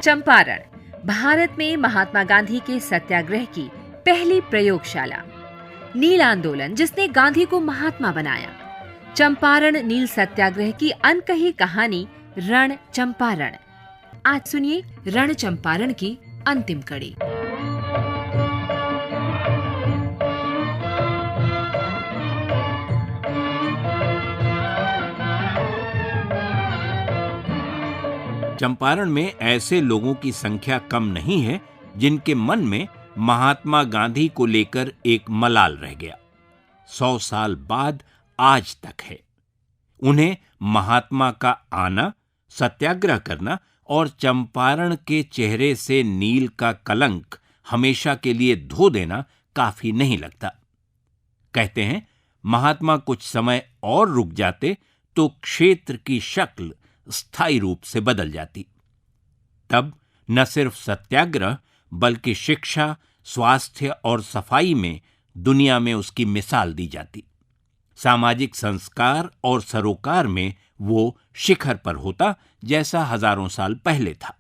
चंपारण भारत में महात्मा गांधी के सत्याग्रह की पहली प्रयोगशाला। नील आंदोलन जिसने गांधी को महात्मा बनाया। चंपारण नील सत्याग्रह की अनकही कहानी रण चंपारण। आज सुनिए रण चंपारण की अंतिम कड़ी। चंपारण में ऐसे लोगों की संख्या कम नहीं है जिनके मन में महात्मा गांधी को लेकर एक मलाल रह गया। 100 साल बाद आज तक है। उन्हें महात्मा का आना, सत्याग्रह करना और चंपारण के चेहरे से नील का कलंक हमेशा के लिए धो देना काफी नहीं लगता। कहते हैं महात्मा कुछ समय और रुक जाते तो क्षेत्र की शक्ल स्थायी रूप से बदल जाती। तब न सिर्फ सत्याग्रह बल्कि शिक्षा, स्वास्थ्य और सफाई में दुनिया में उसकी मिसाल दी जाती। सामाजिक संस्कार और सरोकार में वो शिखर पर होता जैसा हजारों साल पहले था।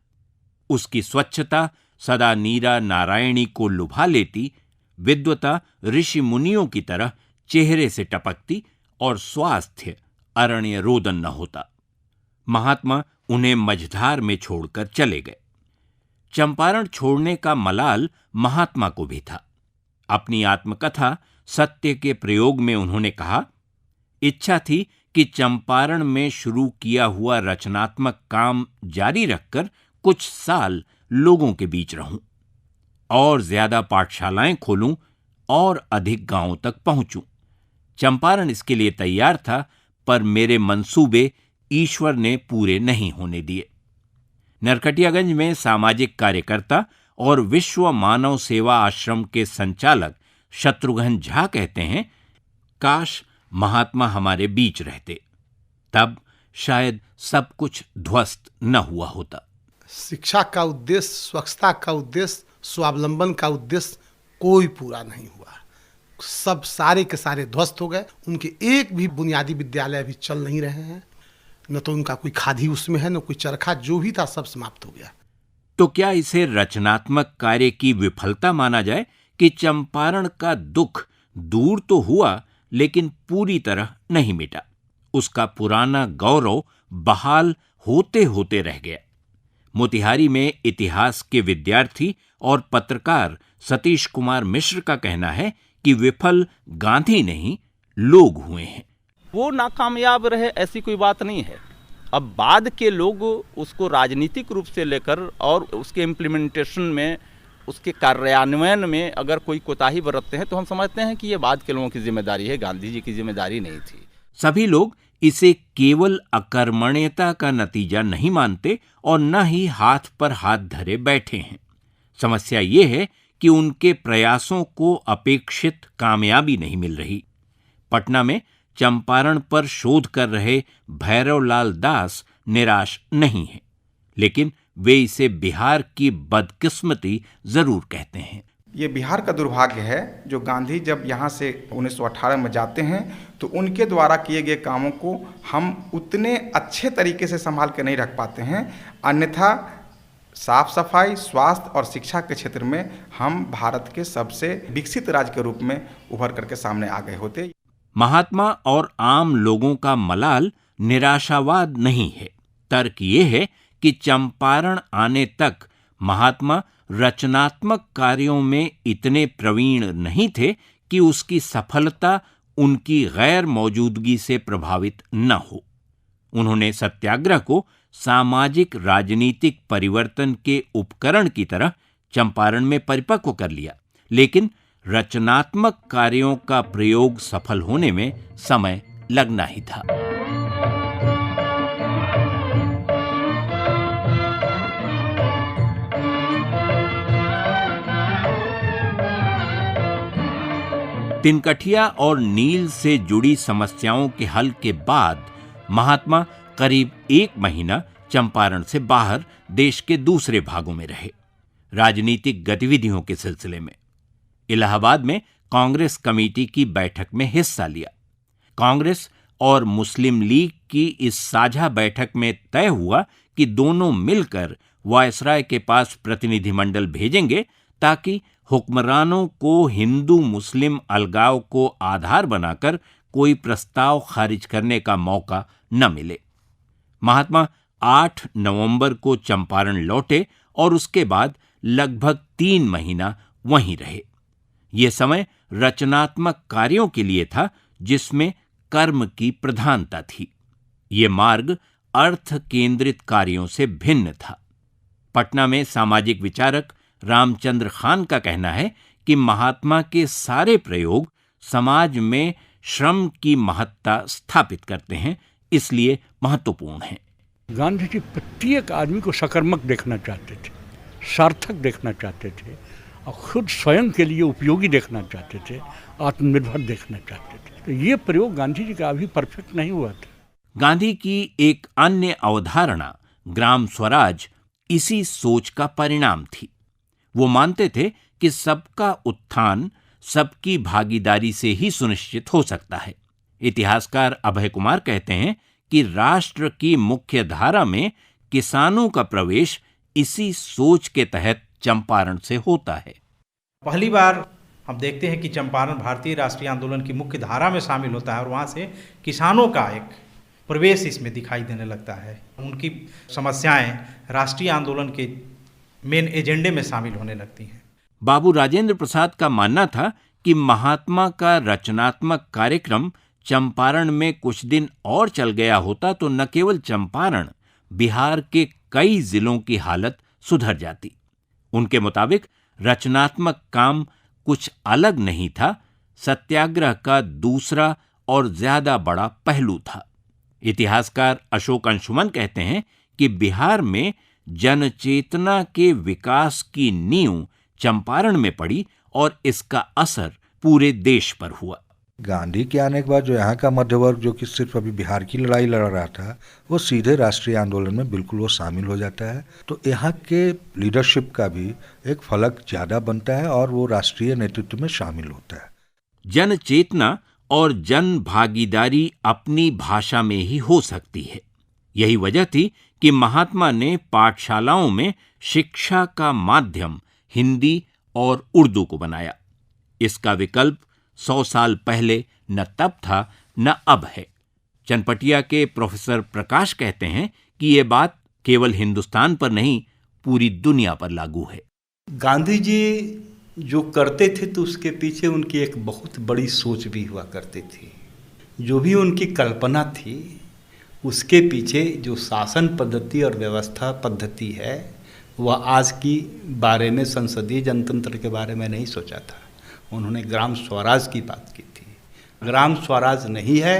उसकी स्वच्छता सदा नीरा नारायणी को लुभा लेती, विद्वता ऋषि मुनियों की तरह चेहरे से टपकती और स्वास्थ्य अरण्य रोदन न होता। महात्मा उन्हें मझधार में छोड़कर चले गए। चंपारण छोड़ने का मलाल महात्मा को भी था। अपनी आत्मकथा सत्य के प्रयोग में उन्होंने कहा, इच्छा थी कि चंपारण में शुरू किया हुआ रचनात्मक काम जारी रखकर कुछ साल लोगों के बीच रहूं और ज्यादा पाठशालाएं खोलूं और अधिक गांवों तक पहुंचूं। चंपारण इसके लिए तैयार था, पर मेरे मंसूबे ईश्वर ने पूरे नहीं होने दिए। नरकटियागंज में सामाजिक कार्यकर्ता और विश्व मानव सेवा आश्रम के संचालक शत्रुघ्न झा कहते हैं, काश महात्मा हमारे बीच रहते, तब शायद सब कुछ ध्वस्त न हुआ होता। शिक्षा का उद्देश्य, स्वच्छता का उद्देश्य, स्वावलंबन का उद्देश्य कोई पूरा नहीं हुआ। सब सारे के सारे ध्वस्त हो गए। उनके एक भी बुनियादी विद्यालय अभी चल नहीं रहे हैं। न तो उनका कोई खादी उसमें है, न कोई चरखा। जो भी था सब समाप्त हो गया। तो क्या इसे रचनात्मक कार्य की विफलता माना जाए कि चंपारण का दुख दूर तो हुआ लेकिन पूरी तरह नहीं मिटा? उसका पुराना गौरव बहाल होते होते रह गया। मोतिहारी में इतिहास के विद्यार्थी और पत्रकार सतीश कुमार मिश्र का कहना है कि विफल गांधी नहीं, लोग हुए हैं। वो नाकामयाब रहे ऐसी कोई बात नहीं है। अब बाद के लोग उसको राजनीतिक रूप से लेकर और उसके इम्प्लीमेंटेशन में, उसके कार्यान्वयन में अगर कोई कोताही बरतते हैं तो हम समझते हैं कि ये बाद के लोगों की जिम्मेदारी है, गांधी जी की जिम्मेदारी नहीं थी। सभी लोग इसे केवल अकर्मण्यता का नतीजा नहीं मानते और न ही हाथ पर हाथ धरे बैठे हैं। समस्या ये है कि उनके प्रयासों को अपेक्षित कामयाबी नहीं मिल रही। पटना में चंपारण पर शोध कर रहे भैरवलाल दास निराश नहीं है, लेकिन वे इसे बिहार की बदकिस्मती जरूर कहते हैं। ये बिहार का दुर्भाग्य है। जो गांधी जब यहाँ से 1918 में जाते हैं तो उनके द्वारा किए गए कामों को हम उतने अच्छे तरीके से संभाल के नहीं रख पाते हैं। अन्यथा साफ सफाई, स्वास्थ्य और शिक्षा के क्षेत्र में हम भारत के सबसे विकसित राज्य के रूप में उभर करके सामने आ गए होते। महात्मा और आम लोगों का मलाल निराशावाद नहीं है। तर्क ये है कि चंपारण आने तक महात्मा रचनात्मक कार्यों में इतने प्रवीण नहीं थे कि उसकी सफलता उनकी गैर मौजूदगी से प्रभावित न हो। उन्होंने सत्याग्रह को सामाजिक राजनीतिक परिवर्तन के उपकरण की तरह चंपारण में परिपक्व कर लिया, लेकिन रचनात्मक कार्यों का प्रयोग सफल होने में समय लगना ही था। तिनकठिया और नील से जुड़ी समस्याओं के हल के बाद महात्मा करीब 1 महीना चंपारण से बाहर देश के दूसरे भागों में रहे, राजनीतिक गतिविधियों के सिलसिले में। इलाहाबाद में कांग्रेस कमेटी की बैठक में हिस्सा लिया। कांग्रेस और मुस्लिम लीग की इस साझा बैठक में तय हुआ कि दोनों मिलकर वायसराय के पास प्रतिनिधिमंडल भेजेंगे ताकि हुक्मरानों को हिंदू मुस्लिम अलगाव को आधार बनाकर कोई प्रस्ताव खारिज करने का मौका न मिले। महात्मा 8 नवंबर को चंपारण लौटे और उसके बाद लगभग 3 महीना वहीं रहे। यह समय रचनात्मक कार्यों के लिए था जिसमें कर्म की प्रधानता थी। यह मार्ग अर्थ केंद्रित कार्यों से भिन्न था। पटना में सामाजिक विचारक रामचंद्र खान का कहना है कि महात्मा के सारे प्रयोग समाज में श्रम की महत्ता स्थापित करते हैं, इसलिए महत्वपूर्ण हैं। गांधी जी प्रत्येक आदमी को सकारात्मक देखना चाहते थे, सार्थक देखना चाहते थे और खुद स्वयं के लिए उपयोगी देखना चाहते थे, आत्मनिर्भर देखना चाहते थे। तो ये प्रयोग गांधी जी का अभी परफेक्ट नहीं हुआ था। गांधी की एक अन्य अवधारणा ग्राम स्वराज इसी सोच का परिणाम थी। वो मानते थे कि सबका उत्थान सबकी भागीदारी से ही सुनिश्चित हो सकता है। इतिहासकार अभय कुमार कहते हैं कि राष्ट्र की मुख्य धारा में किसानों का प्रवेश इसी सोच के तहत चंपारण से होता है। पहली बार हम देखते हैं कि चंपारण भारतीय राष्ट्रीय आंदोलन की मुख्य धारा में शामिल होता है और वहाँ से किसानों का एक प्रवेश इसमें दिखाई देने लगता है। उनकी समस्याएं राष्ट्रीय आंदोलन के मेन एजेंडे में शामिल होने लगती हैं। बाबू राजेंद्र प्रसाद का मानना था कि महात्मा का रचनात्मक कार्यक्रम चंपारण में कुछ दिन और चल गया होता तो न केवल चंपारण, बिहार के कई जिलों की हालत सुधर जाती। उनके मुताबिक रचनात्मक काम कुछ अलग नहीं था, सत्याग्रह का दूसरा और ज्यादा बड़ा पहलू था। इतिहासकार अशोक अंशुमन कहते हैं कि बिहार में जनचेतना के विकास की नींव चंपारण में पड़ी और इसका असर पूरे देश पर हुआ। गांधी के आने के बाद जो यहाँ का मध्य वर्ग जो कि सिर्फ अभी बिहार की लड़ाई लड़ रहा था, वो सीधे राष्ट्रीय आंदोलन में बिल्कुल वो शामिल हो जाता है। तो यहाँ के लीडरशिप का भी एक फलक ज्यादा बनता है और वो राष्ट्रीय नेतृत्व में शामिल होता है। जन चेतना और जन भागीदारी अपनी भाषा में ही हो सकती है। यही वजह थी कि महात्मा ने पाठशालाओं में शिक्षा का माध्यम हिंदी और उर्दू को बनाया। इसका विकल्प 100 साल पहले न तब था न अब है। चनपटिया के प्रोफेसर प्रकाश कहते हैं कि ये बात केवल हिंदुस्तान पर नहीं, पूरी दुनिया पर लागू है। गांधी जी जो करते थे तो उसके पीछे उनकी एक बहुत बड़ी सोच भी हुआ करती थी। जो भी उनकी कल्पना थी उसके पीछे जो शासन पद्धति और व्यवस्था पद्धति है वह आज की बारे में संसदीय जनतंत्र के बारे में नहीं सोचा था। उन्होंने ग्राम स्वराज की बात की थी। ग्राम स्वराज नहीं है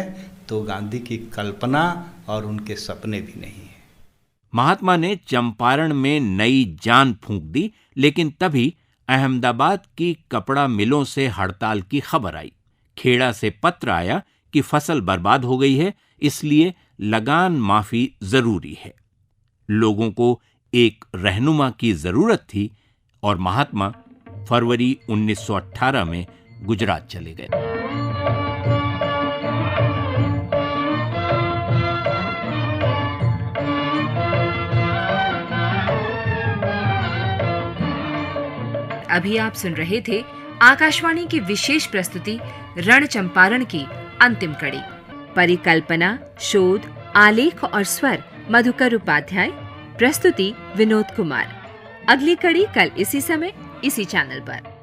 तो गांधी की कल्पना और उनके सपने भी नहीं है। महात्मा ने चंपारण में नई जान फूंक दी, लेकिन तभी अहमदाबाद की कपड़ा मिलों से हड़ताल की खबर आई। खेड़ा से पत्र आया कि फसल बर्बाद हो गई है, इसलिए लगान माफी जरूरी है। लोगों को एक रहनुमा की जरूरत थी और महात्मा फरवरी 1918 में गुजरात चले गए। अभी आप सुन रहे थे आकाशवाणी की विशेष प्रस्तुति रण चंपारण की अंतिम कड़ी। परिकल्पना, शोध, आलेख और स्वर मधुकर उपाध्याय। प्रस्तुति विनोद कुमार। अगली कड़ी कल इसी समय इसी चैनल पर।